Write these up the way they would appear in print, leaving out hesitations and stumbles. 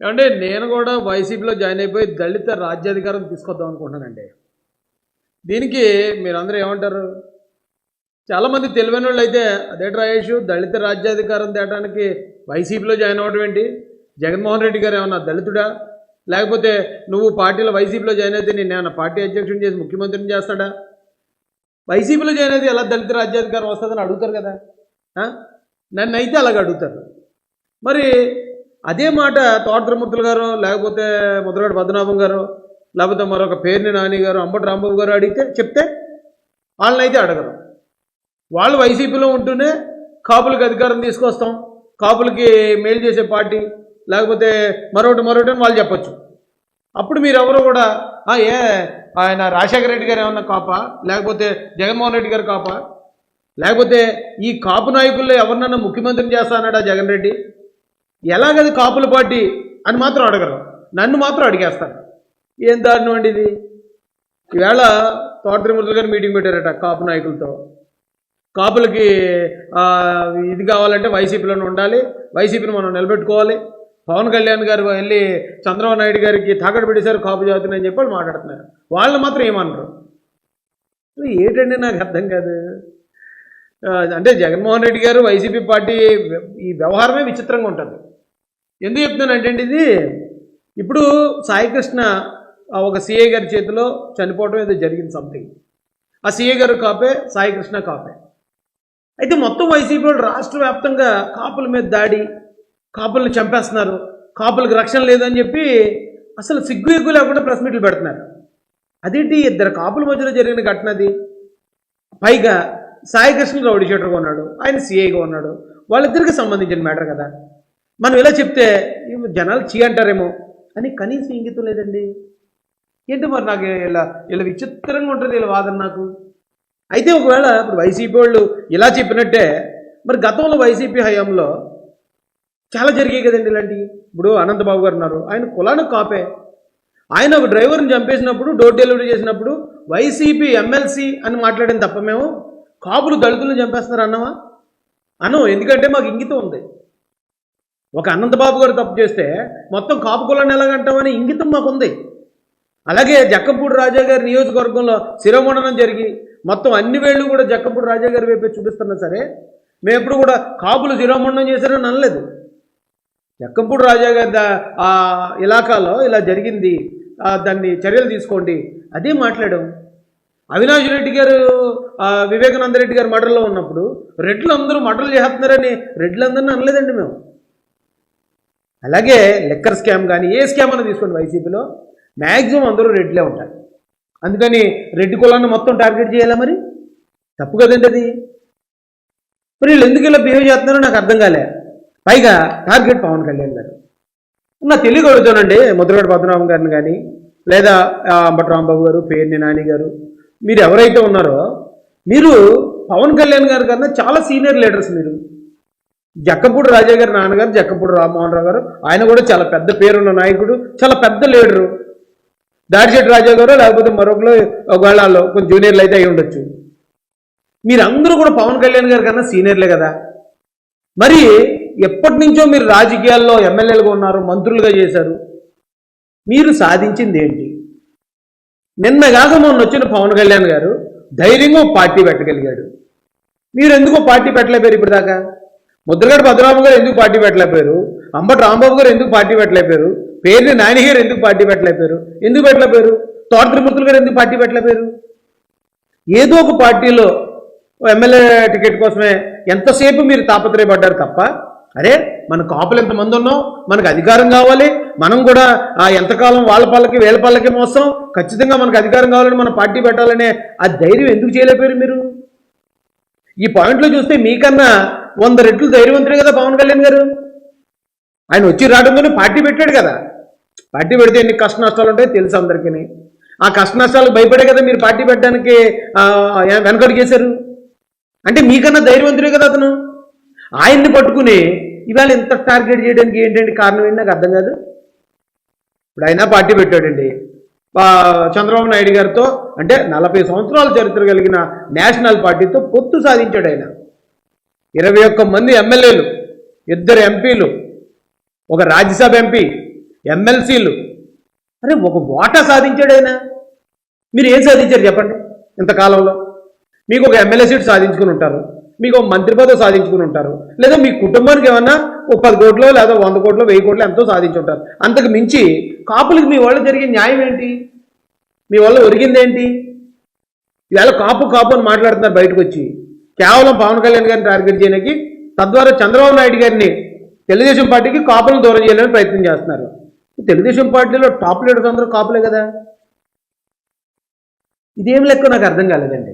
అంటే నేను కూడా వైసీపీలో జాయిన్ అయిపోయి దళిత రాజ్యాధికారం తీసుకొద్దాం అనుకుంటున్నానండి. దీనికి మీరందరూ ఏమంటారు? చాలామంది తెలివైన వాళ్ళు అయితే అదే రాయేష్ దళిత రాజ్యాధికారం తేటానికి వైసీపీలో జాయిన్ అవ్వడం ఏంటి? జగన్మోహన్ రెడ్డి గారు ఏమన్నా దళితుడా? లేకపోతే నువ్వు పార్టీలో వైసీపీలో జాయిన్ అయితే నేను ఏమన్నా పార్టీ అధ్యక్షుని చేసి ముఖ్యమంత్రిని చేస్తాడా? వైసీపీలో జాయిన్ అయితే ఎలా దళిత రాజ్యాధికారం వస్తుందని అడుగుతారు కదా. నన్ను అయితే అలాగ అడుగుతారు. మరి అదే మాట తోట తిరుమూర్తులు గారు, లేకపోతే ముద్రగడ పద్మనాభం గారు, లేకపోతే మరొక పేర్ని నాని గారు, అంబటి రాంబాబు గారు అడిగితే చెప్తే వాళ్ళనైతే అడగరు. వాళ్ళు వైసీపీలో ఉంటూనే కాపులకు అధికారం తీసుకొస్తాం, కాపులకి మేలు చేసే పార్టీ, లేకపోతే మరొకటి అని వాళ్ళు చెప్పచ్చు. అప్పుడు మీరెవరో కూడా ఏ ఆయన రాజశేఖర రెడ్డి గారు ఏమన్నా కాపా, లేకపోతే జగన్మోహన్ రెడ్డి గారు కాపా, లేకపోతే ఈ కాపు నాయకుల్లో ఎవరినన్నా ముఖ్యమంత్రిని చేస్తానడా జగన్ రెడ్డి? ఎలాగది కాపుల పార్టీ అని మాత్రం అడగరు, నన్ను మాత్రం అడిగేస్తారు. ఏం దారుణం అండి ఇది. ఈవేళ తోట తిరుమూర్తులు గారు మీటింగ్ పెట్టారట కాపు నాయకులతో. కాపులకి ఇది కావాలంటే వైసీపీలోనే ఉండాలి, వైసీపీని మనం నిలబెట్టుకోవాలి. పవన్ కళ్యాణ్ గారు వెళ్ళి చంద్రబాబు నాయుడు గారికి తాకట్టు పెట్టేశారు కాపు జాతిని అని చెప్పి వాళ్ళు మాట్లాడుతున్నారు. వాళ్ళని మాత్రం ఏమన్నారు? ఏంటండి నాకు అర్థం కాదు. అంటే జగన్మోహన్ రెడ్డి గారు వైసీపీ పార్టీ ఈ వ్యవహారమే విచిత్రంగా ఉంటుంది. ఎందుకు చెప్తున్నానంటే ఇది, ఇప్పుడు సాయికృష్ణ ఒక సిఐ గారి చేతిలో చనిపోవడం ఏదో జరిగింది సంథింగ్. ఆ సిఐ గారు కాపే, సాయికృష్ణ కాపే. అయితే మొత్తం వైసీపీ వాళ్ళు రాష్ట్ర వ్యాప్తంగా కాపుల మీద దాడి, కాపులను చంపేస్తున్నారు, కాపులకు రక్షణ లేదని చెప్పి అసలు సిగ్గు ఎగ్గు లేకుండా ప్రెస్ మీట్లు పెడుతున్నారు. అదేంటి ఇద్దరు కాపుల మధ్యలో జరిగిన ఘటన అది. పైగా సాయికృష్ణ రౌడీ షీటర్గా ఉన్నాడు, ఆయన సిఐగా ఉన్నాడు, వాళ్ళిద్దరికి సంబంధించిన మ్యాటర్ కదా. మనం ఇలా చెప్తే జనాలు చీ అంటారేమో అని కనీసం ఇంగితం లేదండి. ఏంటి మరి నాకు ఇలా విచిత్రంగా ఉంటుంది ఇలా వాదన నాకు. అయితే ఒకవేళ ఇప్పుడు వైసీపీ వాళ్ళు ఇలా చెప్పినట్టే మరి గతంలో వైసీపీ హయాంలో చాలా జరిగాయి కదండి ఇలాంటివి. ఇప్పుడు అనంతబాబు గారు ఉన్నారు, ఆయన కులానికి కాపే. ఆయన ఒక డ్రైవర్ని చంపేసినప్పుడు, డోర్ డెలివరీ చేసినప్పుడు వైసీపీ ఎమ్మెల్సీ అని మాట్లాడిన తప్ప మేము కాపులు దళితులను చంపేస్తున్నారు అన్నావా? అను. ఎందుకంటే మాకు ఇంగితం ఉంది. ఒక అనంతబాబు గారు తప్పు చేస్తే మొత్తం కాపు కులాన్ని ఎలాగంటామని ఇంగితం మాకుంది. అలాగే జక్కంపూడి రాజా గారి నియోజకవర్గంలో శిరోమండనం జరిగి మొత్తం అన్ని వేళ్ళు కూడా జక్కంపూడి రాజా గారి వైపే చూపిస్తున్నా సరే మేము ఎప్పుడు కూడా కాపులు శిరోమండనం చేశారని అనలేదు. జక్కంపూడి రాజా గారి ఇలాకాలో ఇలా జరిగింది, దాన్ని చర్యలు తీసుకోండి అదే మాట్లాడాం. అవినాష్ రెడ్డి గారు వివేకానంద రెడ్డి గారు మర్డర్లో ఉన్నప్పుడు రెడ్లు అందరూ మర్డర్లు చేస్తున్నారని రెడ్లందరినీ అనలేదండి మేము. అలాగే లెక్కర్ స్కామ్ కానీ ఏ స్కామ్ అని తీసుకోండి, వైసీపీలో మ్యాక్సిమం అందరూ రెడ్లే ఉంటారు. అందుకని రెడ్డి కులాన్ని మొత్తం టార్గెట్ చేయాలా? మరి తప్పు కదండి అది. మరి వీళ్ళు ఎందుకు ఇలా బిహేవ్ చేస్తున్నారో నాకు అర్థం కాలే. పైగా టార్గెట్ పవన్ కళ్యాణ్ గారు. నా తెలియక అడుగుతానండి, ముద్రగడ పద్మనాభం గారిని కానీ లేదా అంబటి రాంబాబు గారు, పేర్ని నాని గారు, మీరు ఎవరైతే ఉన్నారో మీరు పవన్ కళ్యాణ్ గారి కన్నా చాలా సీనియర్ లీడర్స్. మీరు జక్కంపూడి రాజా గారి నాన్నగారు జక్కంపూడి రామ్మోహన్ రావు గారు, ఆయన కూడా చాలా పెద్ద పేరున్న నాయకుడు, చాలా పెద్ద లీడరు. దాడిశెట్టి రాజా గారు లేకపోతే మరొకరు ఒకవేళ కొంచెం జూనియర్లు అయితే అయి ఉండొచ్చు. మీరందరూ కూడా పవన్ కళ్యాణ్ గారి కన్నా సీనియర్లే కదా. మరి ఎప్పటి నుంచో మీరు రాజకీయాల్లో ఎమ్మెల్యేలుగా ఉన్నారు, మంత్రులుగా చేశారు, మీరు సాధించింది ఏంటి? నిన్నగాక మొన్న వచ్చిన పవన్ కళ్యాణ్ గారు ధైర్యంగా పార్టీ పెట్టగలిగాడు. మీరు ఎందుకో పార్టీ పెట్టలేకపోయారు ఇప్పటిదాకా. ముద్రగడ పద్మనాభం గారు ఎందుకు పార్టీ పెట్టలేకపోయారు? అంబటి రాంబాబు గారు ఎందుకు పార్టీ పెట్టలేకపోయారు? పేర్ని నాని గారు ఎందుకు పార్టీ పెట్టలేకపోయారు? తోట తిరుమూర్తులు గారు ఎందుకు పార్టీ పెట్టలేకపోయారు? ఏదో ఒక పార్టీలో ఎమ్మెల్యే టికెట్ కోసమే ఎంతసేపు మీరు తాపత్రయపడ్డారు తప్ప, అరే మన కాపులు ఎంతమంది ఉన్నాం, మనకు అధికారం కావాలి, మనం కూడా ఎంతకాలం వాళ్ళ పళ్ళకి వీళ్ళ పళ్ళకి మోస్తాం, ఖచ్చితంగా మనకు అధికారం కావాలని మన పార్టీ పెట్టాలనే ఆ ధైర్యం ఎందుకు చేయలేకపోయారు మీరు? ఈ పాయింట్లో చూస్తే మీకన్నా 100 రెట్లు ధైర్యవంతుడే కదా పవన్ కళ్యాణ్ గారు. ఆయన వచ్చి రావడంతోనే పార్టీ పెట్టాడు కదా. పార్టీ పెడితే ఎన్ని కష్ట నష్టాలు ఉంటాయో తెలుసు అందరికీ. ఆ కష్ట నష్టాలకు భయపడే కదా మీరు పార్టీ పెట్టడానికి వెనకడుగు చేశారు. అంటే మీకన్నా ధైర్యవంతుడే కదా అతను. ఆయన్ని పట్టుకుని ఇవాళ ఇంత టార్గెట్ చేయడానికి ఏంటంటే కారణం ఏంటి నాకు అర్థం కాదు. ఇప్పుడు ఆయన పార్టీ పెట్టాడండి చంద్రబాబు నాయుడు గారితో, అంటే 40 సంవత్సరాల చరిత్ర కలిగిన నేషనల్ పార్టీతో పొత్తు సాధించాడు ఆయన. 21 మంది ఎమ్మెల్యేలు, 2 ఎంపీలు, ఒక రాజ్యసభ ఎంపీ, ఎమ్మెల్సీలు. అరే ఒక ఓటా సాధించాడు ఆయన. మీరు ఏం సాధించారు చెప్పండి ఇంతకాలంలో? మీకు ఒక ఎమ్మెల్యే సీట్ సాధించుకుని ఉంటారు, మీకు ఒక మంత్రి పదవి సాధించుకుని ఉంటారు, లేదా మీ కుటుంబానికి ఏమన్నా ఒక 10 కోట్లు లేదా 100 కోట్లు 1000 కోట్లు ఎంతో సాధించి ఉంటారు. అంతకు మించి కాపులకు మీ వల్ల జరిగే న్యాయం ఏంటి? మీ వల్ల ఒరిగింది ఏంటి? ఇవాళ కాపు కాపు అని మాట్లాడుతున్నారు బయటకు వచ్చి, కేవలం పవన్ కళ్యాణ్ గారిని టార్గెట్ చేయడానికి, తద్వారా చంద్రబాబు నాయుడు గారిని తెలుగుదేశం పార్టీకి కాపులను దూరం చేయాలని ప్రయత్నం చేస్తున్నారు. తెలుగుదేశం పార్టీలో టాప్ లీడర్స్ అందరూ కాపులే కదా. ఇదేం లెక్క నాకు అర్థం కాలేదండి.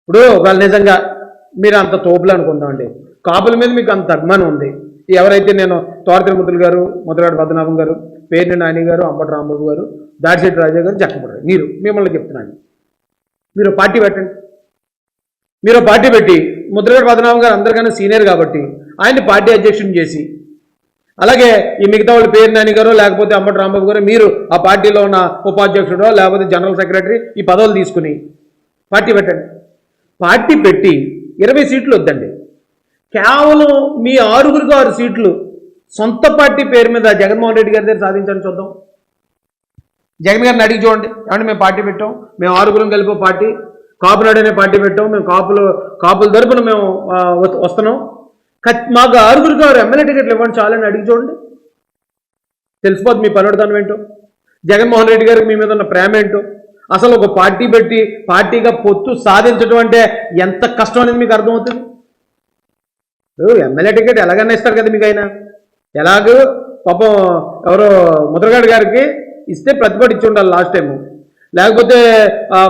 ఇప్పుడు ఒకవేళ నిజంగా మీరు అంత తోపులు అనుకుందామండి, కాపుల మీద మీకు అంత అభిమానం ఉంది, ఎవరైతే నేను తోట తిరుమతులు గారు, ముద్రగడ పద్మనాభం గారు, పేర్ని నాని గారు, అంబటి రాంబాబు గారు, దాడిశెట్టి రాజా గారు, జక్కపడ్డారు, మిమ్మల్ని చెప్తున్నాను, మీరు పార్టీ పెట్టండి. మీరు పార్టీ పెట్టి ముద్రగడ పద్మనాభం గారు అందరికన్నా సీనియర్ కాబట్టి ఆయన్ని పార్టీ అధ్యక్షుని చేసి, అలాగే ఈ మిగతా వాళ్ళు పేరు నాని గారు లేకపోతే అంబటి రాంబాబు గారు మీరు ఆ పార్టీలో ఉన్న ఉపాధ్యక్షుడో లేకపోతే జనరల్ సెక్రటరీ ఈ పదవులు తీసుకుని పార్టీ పెట్టండి. పార్టీ పెట్టి 20 సీట్లు వద్దండి, కేవలం మీ 6గురికి 6 సీట్లు సొంత పార్టీ పేరు మీద జగన్మోహన్ రెడ్డి గారి దగ్గర సాధించండి చూద్దాం. జగన్ గారిని అడిగి చూడండి, ఏమంటే మేము పార్టీ పెట్టాం, మేము 6గురం కలిపి పార్టీ కాపునాడు అనే పార్టీ పెట్టాం, మేము కాపుల తరపున మేము వస్తున్నాం, మాకు 6గురికి 6 ఎమ్మెల్యే టికెట్లు ఇవ్వండి చాలని అడిగి చూడండి. తెలిసిపోతుంది మీ పనుడుతనం ఏంటో, జగన్మోహన్ రెడ్డి గారికి మీ మీద ఉన్న ప్రేమ ఏంటో. అసలు ఒక పార్టీ పెట్టి పార్టీగా పొత్తు సాధించడం అంటే ఎంత కష్టం అనేది మీకు అర్థమవుతుంది. ఎమ్మెల్యే టికెట్ ఎలాగన్నా ఇస్తారు కదా మీకు. ఆయన ఎలాగో పాపం ఎవరో ముద్రగడ గారికి ఇస్తే ప్రతిపాటు ఇచ్చి ఉండాలి లాస్ట్ టైము, లేకపోతే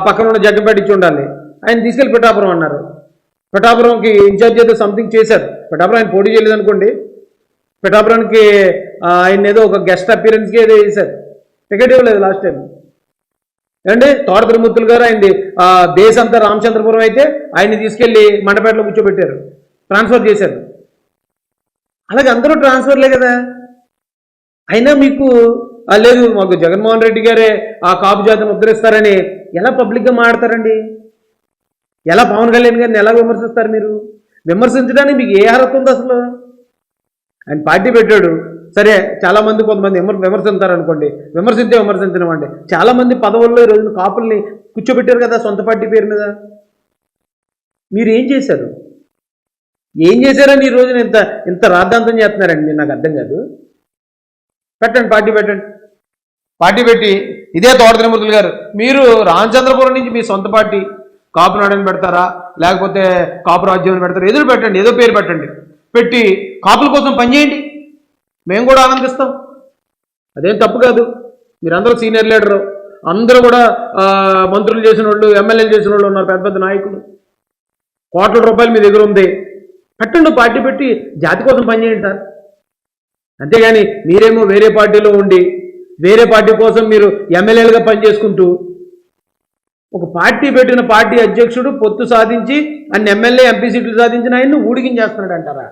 పక్కన ఉన్న జగ్గంపేట ఇచ్చి ఉండాలి. ఆయన తీసుకెళ్ళి పిఠాపురం అన్నారు, పిఠాపురంకి ఇన్ఛార్జ్ అయితే సంథింగ్ చేశారు. పిఠాపురం ఆయన పోటీ చేయలేదు అనుకోండి, పిఠాపురానికి ఆయన ఏదో ఒక గెస్ట్ అపీరెన్స్కి ఏదో చేశారు, టికెట్ ఇవ్వలేదు లాస్ట్ టైం. ఏమంటే తోట తిరుమూర్తులు గారు ఆయనది బేస్ అంతా రామచంద్రపురం అయితే ఆయన్ని తీసుకెళ్ళి మండపేటలో కూర్చోబెట్టారు, ట్రాన్స్ఫర్ చేశారు. అలాగే అందరూ ట్రాన్స్ఫర్లే కదా. అయినా మీకు లేదు మాకు జగన్మోహన్ రెడ్డి గారే ఆ కాపు జాతిని ఉద్ధరిస్తారని ఎలా పబ్లిక్గా మాట్లాడతారండి? ఎలా పవన్ కళ్యాణ్ గారిని ఎలా విమర్శిస్తారు మీరు? విమర్శించడానికి మీకు ఏ అర్హత ఉంది అసలు? ఆయన పార్టీ పెట్టాడు సరే, చాలామంది కొంతమంది విమర్శిస్తారు అనుకోండి, విమర్శించనివ్వండి. చాలామంది పదవుల్లో ఈ రోజున కాపుల్ని కూర్చోబెట్టారు కదా సొంత పార్టీ పేరు మీద. మీరు ఏం చేశారు? ఏం చేశారని ఈ రోజున ఇంత రాద్ధాంతం చేస్తున్నారండి? నాకు అర్థం కాదు. పెట్టండి, పార్టీ పెట్టండి. పార్టీ పెట్టి ఇదే తోట తిరుమూర్తులు గారు మీరు రామచంద్రపురం నుంచి మీ సొంత పార్టీ కాపునాడని పెడతారా లేకపోతే కాపు రాజ్యం అని పెడతారా? ఎదురు పెట్టండి, ఏదో పేరు పెట్టండి, పెట్టి కాపుల కోసం పనిచేయండి, మేము కూడా ఆనందిస్తాం. అదేం తప్పు కాదు. మీరందరూ సీనియర్ లీడరు, అందరూ కూడా మంత్రులు చేసిన వాళ్ళు, ఎమ్మెల్యేలు చేసిన వాళ్ళు ఉన్నారు, పెద్ద పెద్ద నాయకులు. కోట్ల రూపాయలు మీ దగ్గర ఉంది, పెట్టండి, పార్టీ పెట్టి జాతి కోసం పనిచేయండి సార్. అంతేగాని మీరేమో వేరే పార్టీలో ఉండి వేరే పార్టీ కోసం మీరు ఎమ్మెల్యేలుగా పనిచేసుకుంటూ, ఒక పార్టీ పెట్టిన పార్టీ అధ్యక్షుడు పొత్తు సాధించి అన్ని ఎమ్మెల్యే ఎంపీ సీట్లు సాధించిన ఆయన్ని ఊడిగించేస్తున్నాడు అంటారా?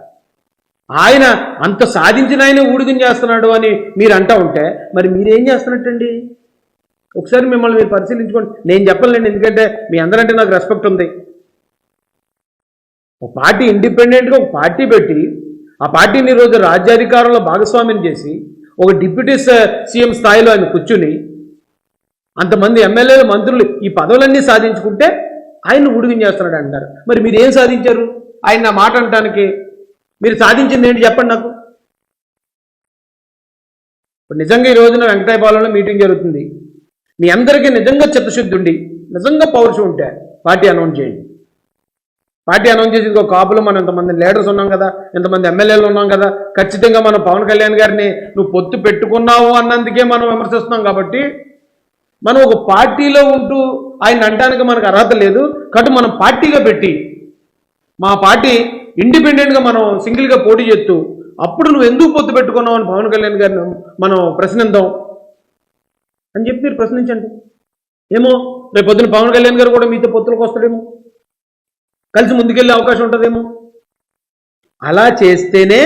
ఆయన అంత సాధించిన ఆయన ఊడిగించేస్తున్నాడు అని మీరు అంటూ ఉంటే మరి మీరేం చేస్తున్నట్టండి? ఒకసారి మిమ్మల్ని మీరు పరిశీలించుకోండి. నేను చెప్పలేండి, ఎందుకంటే మీ అందరంటే నాకు రెస్పెక్ట్ ఉంది. ఒక పార్టీ ఇండిపెండెంట్గా ఒక పార్టీ పెట్టి ఆ పార్టీని ఈరోజు రాజ్యాధికారంలో భాగస్వామ్యం చేసి ఒక డిప్యూటీ సీఎం స్థాయిలో ఆయన కూర్చుని అంతమంది ఎమ్మెల్యేలు మంత్రులు ఈ పదవులన్నీ సాధించుకుంటే ఆయన్ని ఉడిగించేస్తున్నాడు అంటారు. మరి మీరు ఏం సాధించారు? ఆయన నా మాట అనటానికి మీరు సాధించింది ఏంటి చెప్పండి నాకు. ఇప్పుడు నిజంగా ఈ రోజున వెంకటాయపాలెంలో మీటింగ్ జరుగుతుంది. మీ అందరికీ నిజంగా చిత్తశుద్ధి ఉండి నిజంగా పౌరుషం ఉంటే పార్టీ అనౌన్స్ చేయండి. పార్టీ అనౌన్స్ చేసి ఇంకో కాపులో మనం ఇంతమంది లీడర్స్ ఉన్నాం కదా, ఇంతమంది ఎమ్మెల్యేలు ఉన్నాం కదా, ఖచ్చితంగా మనం పవన్ కళ్యాణ్ గారిని నువ్వు పొత్తు పెట్టుకున్నావు అన్నందుకే మనం విమర్శిస్తున్నాం కాబట్టి మనం ఒక పార్టీలో ఉంటూ ఆయన అంటానికి మనకు అర్హత లేదు కాబట్టి మనం పార్టీగా పెట్టి మా పార్టీ ఇండిపెండెంట్గా మనం సింగిల్గా పోటీ చేస్తూ అప్పుడు నువ్వు ఎందుకు పొత్తు పెట్టుకున్నావు అని పవన్ కళ్యాణ్ గారిని మనం ప్రశ్నిద్దాం అని చెప్పి మీరు ప్రశ్నించండి. ఏమో రేపు పొద్దున పవన్ కళ్యాణ్ గారు కూడా మీతో పొత్తులకు వస్తాడేమో, కలిసి ముందుకెళ్ళే అవకాశం ఉంటుందేమో. అలా చేస్తేనే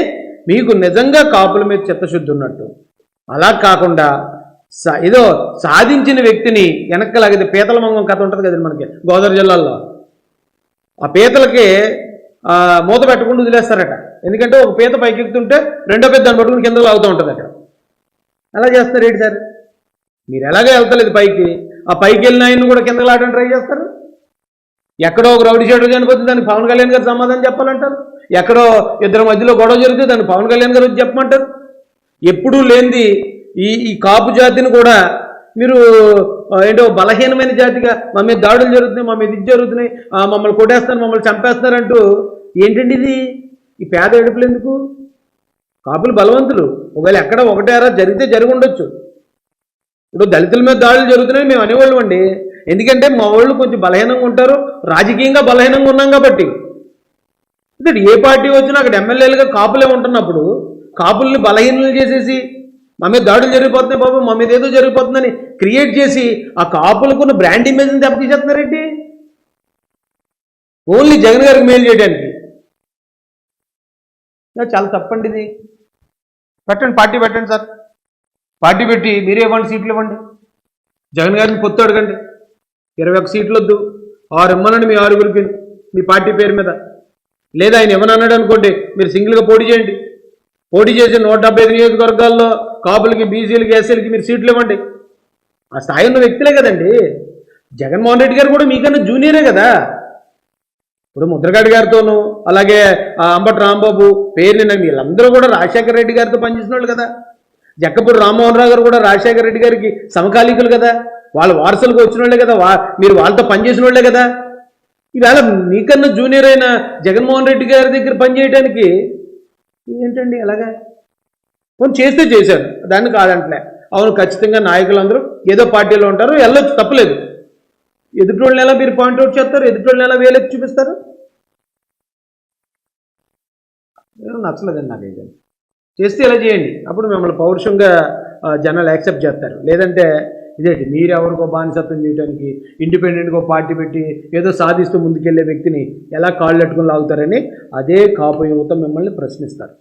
మీకు నిజంగా కాపుల మీద చిత్తశుద్ధి ఉన్నట్టు. అలా కాకుండా ఏదో సాధించిన వ్యక్తిని వెనక్కలాగేది పీతల మంగం కథ ఉంటుంది కదండి మనకి గోదావరి జిల్లాలో. ఆ పీతలకి మూత పెట్టకుండా వదిలేస్తారట. ఎందుకంటే ఒక పీత పైకి ఎక్కుతుంటే రెండో పీత దాన్ని పట్టుకుని కింద లాగుతూ ఉంటుంది అక్కడ. అలా చేస్తారు ఏంటి సార్? మీరు ఎలాగే వెళ్తలేదు పైకి, ఆ పైకి వెళ్ళిన ఆయన్ని కూడా కిందకి లాడడానికి ట్రై చేస్తారు. ఎక్కడో ఒక రౌడీ షీటర్ చనిపోతే దానికి పవన్ కళ్యాణ్ గారు సమాధానం చెప్పాలంటారు. ఎక్కడో ఇద్దరి మధ్యలో గొడవ జరిగితే దాన్ని పవన్ కళ్యాణ్ గారు వచ్చి చెప్పమంటారు. ఎప్పుడూ లేనిది ఈ కాపు జాతిని కూడా మీరు ఏంటో బలహీనమైన జాతిగా మా మీద దాడులు జరుగుతున్నాయి, మా మీద ఇది జరుగుతున్నాయి, మమ్మల్ని కొట్టేస్తారు, మమ్మల్ని చంపేస్తారంటూ ఏంటండి ఇది? ఈ పేద ఎడుపులు ఎందుకు? కాపులు బలవంతులు. ఒకవేళ ఎక్కడ ఒకటేరా జరిగితే జరిగి ఉండొచ్చు. ఇప్పుడు దళితుల మీద దాడులు జరుగుతున్నాయి మేము అనేవాళ్ళం అండి. ఎందుకంటే మా వాళ్ళు కొంచెం బలహీనంగా ఉంటారు, రాజకీయంగా బలహీనంగా ఉన్నాం కాబట్టి. ఏ పార్టీ వచ్చినా అక్కడ ఎమ్మెల్యేలుగా కాపులే ఉంటున్నప్పుడు కాపుల్ని బలహీనలు చేసేసి మా మీద దాడులు జరిగిపోతున్నాయి బాబు, మా మీద ఏదో జరిగిపోతుందని క్రియేట్ చేసి ఆ కాపులకున్న బ్రాండ్ ఇమేజ్ని దెబ్బతీసేస్తున్నారేంటి? ఓన్లీ జగన్ గారికి మేలు చేయడానికి. చాలా తప్పండి ఇది. పెట్టండి, పార్టీ పెట్టండి సార్. పార్టీ పెట్టి మీరే ఇవ్వండి, సీట్లు ఇవ్వండి. జగన్ గారిని పొత్తు అడగండి. 21 సీట్లు వద్దు, 6 ఇమ్మనండి మీ 6గురికి మీ పార్టీ పేరు మీద. లేదా ఆయన ఇవ్వనన్నాడు అనుకోండి, మీరు సింగిల్గా పోటీ చేయండి. పోటీ చేసి 175 నియోజకవర్గాల్లో కాపులకి, బీసీలకి, ఎస్సీలకి మీరు సీట్లు ఇవ్వండి. ఆ స్థాయి ఉన్న వ్యక్తులే కదండి. జగన్మోహన్ రెడ్డి గారు కూడా మీకన్నా జూనియరే కదా. ఇప్పుడు ముద్రగడ్డ గారితోనూ అలాగే అంబటి రాంబాబు, పేర్ని వీళ్ళందరూ కూడా రాజశేఖర రెడ్డి గారితో పనిచేసిన వాళ్ళు కదా. జక్కపూడి రామ్మోహన్ రావు గారు కూడా రాజశేఖర రెడ్డి గారికి సమకాలీకులు కదా. వాళ్ళ వారసులకు వచ్చిన వాళ్ళే కదా, మీరు వాళ్ళతో పనిచేసిన వాళ్ళే కదా. ఈవేళ మీకన్నా జూనియర్ అయిన జగన్మోహన్ రెడ్డి గారి దగ్గర పనిచేయడానికి ఏంటండి అలాగా? కొంచెం చేస్తే చేశారు, దాన్ని కాదంటలే. అవును, ఖచ్చితంగా నాయకులందరూ ఏదో పార్టీలో ఉంటారు, వెళ్ళొచ్చు, తప్పలేదు. ఎదుటోళ్ళని ఎలా మీరు పాయింట్అవుట్ చేస్తారు? ఎదుటోళ్ళని ఎలా వేలెత్తి చూపిస్తారు? నచ్చలేదండి నాకు. ఏదైనా చేస్తే ఇలా చేయండి, అప్పుడు మిమ్మల్ని పౌరుషంగా జనాలు యాక్సెప్ట్ చేస్తారు. లేదంటే ఇదేంటి మీరు ఎవరికో బానిసత్వం చేయడానికి ఇండిపెండెంట్గా పార్టీ పెట్టి ఏదో సాధిస్తూ ముందుకెళ్లే వ్యక్తిని ఎలా కాళ్ళు పెట్టుకుని లాగుతారని అదే కాపు యువత మిమ్మల్ని ప్రశ్నిస్తారు.